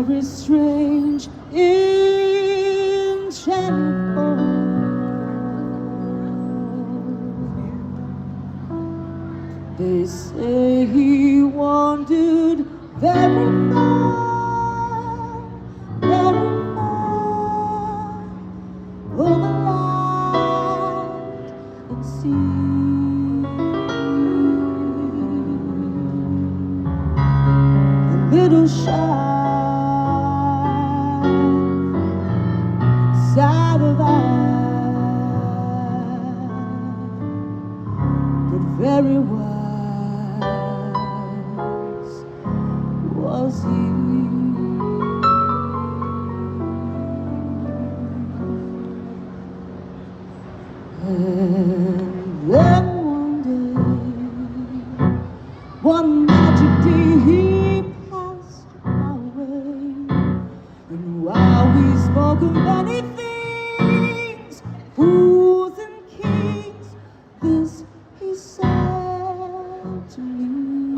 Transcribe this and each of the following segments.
very strange enchantment. They say he wandered very far, very far, over land and sea. A little shy, side of eye, but very wise was he. And then one magic day he passed my way, and while we spoke of many things, fools and kings, this he said to me: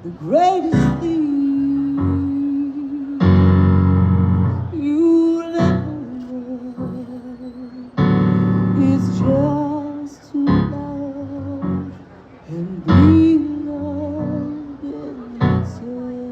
the greatest thing you'll ever learn is just to love and be loved in return.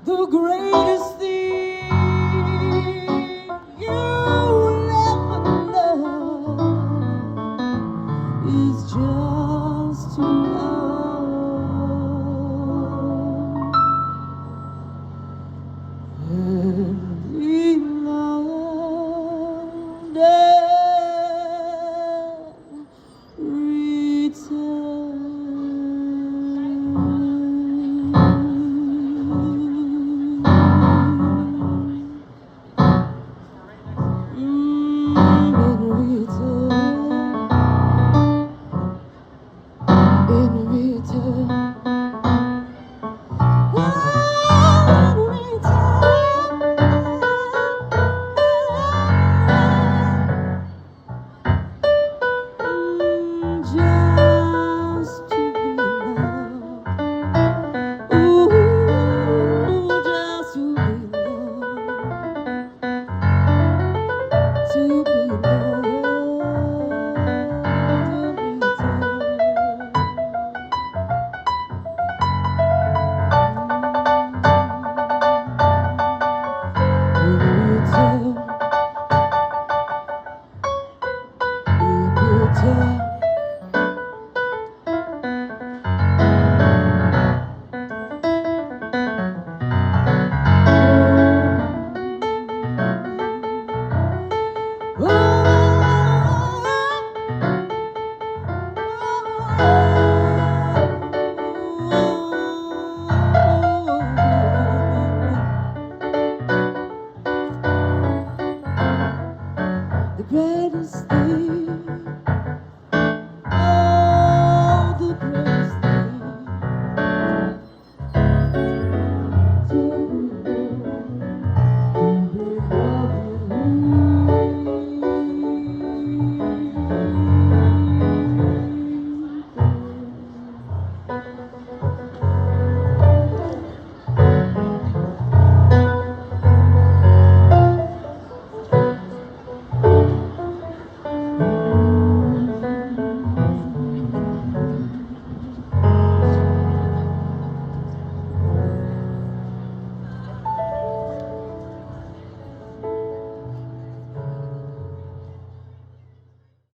The greatest thing you'll ever learn is just to love.